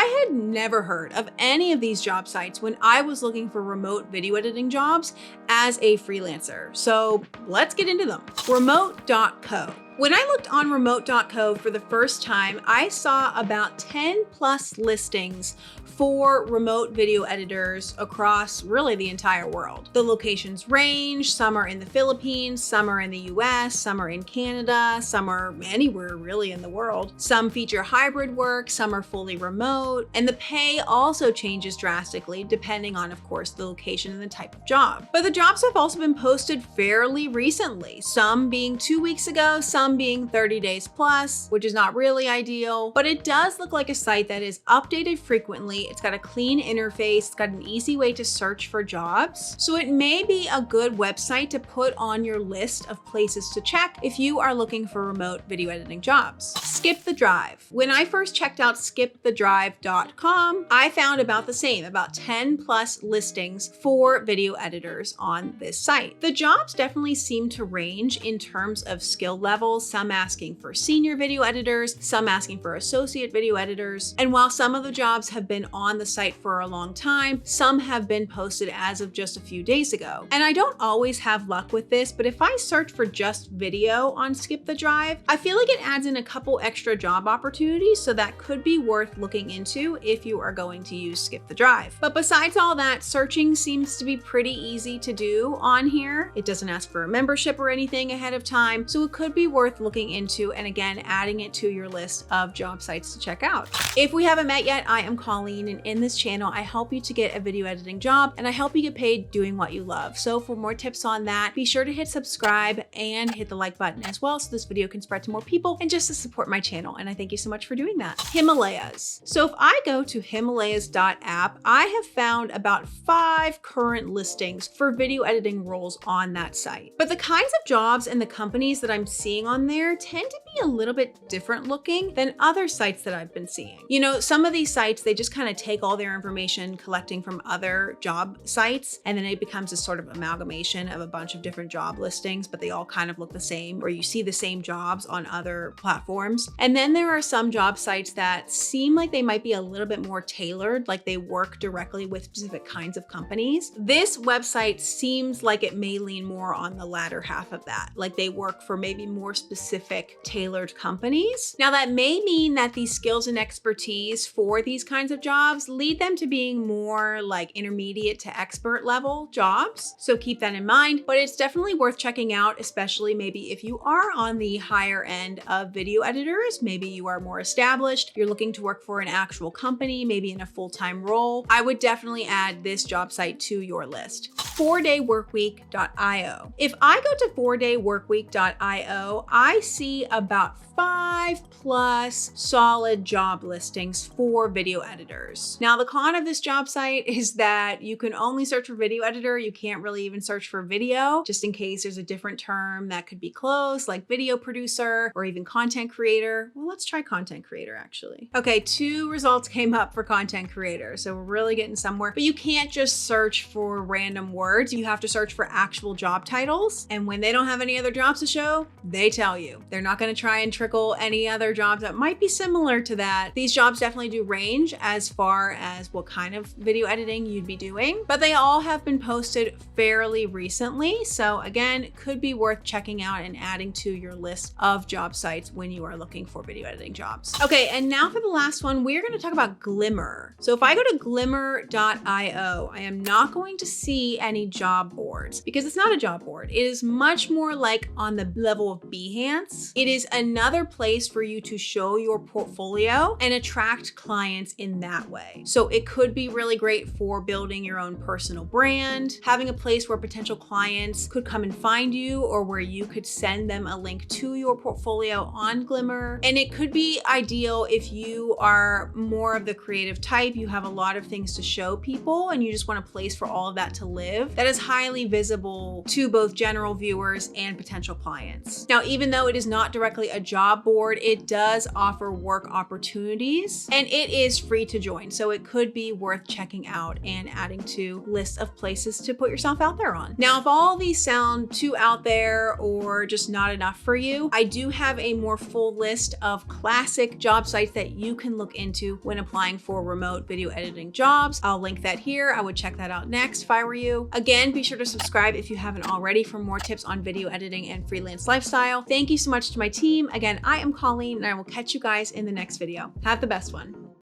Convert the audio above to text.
I had never heard of any of these job sites when I was looking for remote video editing jobs as a freelancer. So let's get into them. Remote.co. When I looked on remote.co for the first time, I saw about 10 plus listings for remote video editors across really the entire world. The locations range. Some are in the Philippines, some are in the US, some are in Canada, some are anywhere really in the world. Some feature hybrid work, some are fully remote, and the pay also changes drastically depending on, of course, the location and the type of job. But the jobs have also been posted fairly recently, some being 2 weeks ago, some being 30 days plus, which is not really ideal, but it does look like a site that is updated frequently. It's got a clean interface, it's got an easy way to search for jobs. So it may be a good website to put on your list of places to check if you are looking for remote video editing jobs. Skip the Drive. When I first checked out skipthedrive.com, I found about the same, about 10 plus listings for video editors on this site. The jobs definitely seem to range in terms of skill levels, some asking for senior video editors, some asking for associate video editors. And while some of the jobs have been on the site for a long time, some have been posted as of just a few days ago. And I don't always have luck with this, but if I search for just video on Skip the Drive, I feel like it adds in a couple extra job opportunities, so that could be worth looking into if you are going to use Skip the Drive. But besides all that, searching seems to be pretty easy to do on here. It doesn't ask for a membership or anything ahead of time, so it could be worth looking into and again, adding it to your list of job sites to check out. If we haven't met yet, I am Colleen, and in this channel, I help you to get a video editing job and I help you get paid doing what you love. So for more tips on that, be sure to hit subscribe and hit the like button as well so this video can spread to more people and just to support my channel. And I thank you so much for doing that. Himalayas. So if I go to Himalayas.app, I have found about 5 current listings for video editing roles on that site. But the kinds of jobs and the companies that I'm seeing on there tend to be a little bit different looking than other sites that I've been seeing. You know, some of these sites, they just kind of take all their information collecting from other job sites, and then it becomes this sort of amalgamation of a bunch of different job listings, but they all kind of look the same, or you see the same jobs on other platforms. And then there are some job sites that seem like they might be a little bit more tailored, like they work directly with specific kinds of companies. This website seems like it may lean more on the latter half of that, like they work for maybe more specific tailored companies. Now that may mean that these skills and expertise for these kinds of jobs lead them to being more like intermediate to expert level jobs. So keep that in mind, but it's definitely worth checking out, especially maybe if you are on the higher end of video editors, maybe you are more established, you're looking to work for an actual company, maybe in a full-time role. I would definitely add this job site to your list. 4dayworkweek.io. If I go to 4dayworkweek.io, I see about 5 plus solid job listings for video editors. Now, the con of this job site is that you can only search for video editor. You can't really even search for video, just in case there's a different term that could be close, like video producer or even content creator. Well, let's try content creator actually. Okay, 2 results came up for content creator. So we're really getting somewhere, but you can't just search for random words. You have to search for actual job titles. And when they don't have any other jobs to show, they tell you. They're not going to try and trickle any other jobs that might be similar to that. These jobs definitely do range as far as what kind of video editing you'd be doing, but they all have been posted fairly recently. So again, it could be worth checking out and adding to your list of job sites when you are looking for video editing jobs. Okay, and now for the last one, we're going to talk about 𝗾𝗼. So if I go to 𝗾𝗼.io, I am not going to see any job boards because it's not a job board. It is much more like on the level of Behance. It is another place for you to show your portfolio and attract clients in that way. So it could be really great for building your own personal brand, having a place where potential clients could come and find you, or where you could send them a link to your portfolio on 𝗾𝗼. And it could be ideal if you are more of the creative type, you have a lot of things to show people and you just want a place for all of that to live. active that is highly visible to both general viewers and potential clients. Now, even though it is not directly a job board, it does offer work opportunities and it is free to join. So it could be worth checking out and adding to lists of places to put yourself out there on. Now, if all these sound too out there or just not enough for you, I do have a more full list of classic job sites that you can look into when applying for remote video editing jobs. I'll link that here. I would check that out next if I were you. Again, be sure to subscribe if you haven't already for more tips on video editing and freelance lifestyle. Thank you so much to my team. Again, I am Colleen and I will catch you guys in the next video. Have the best one.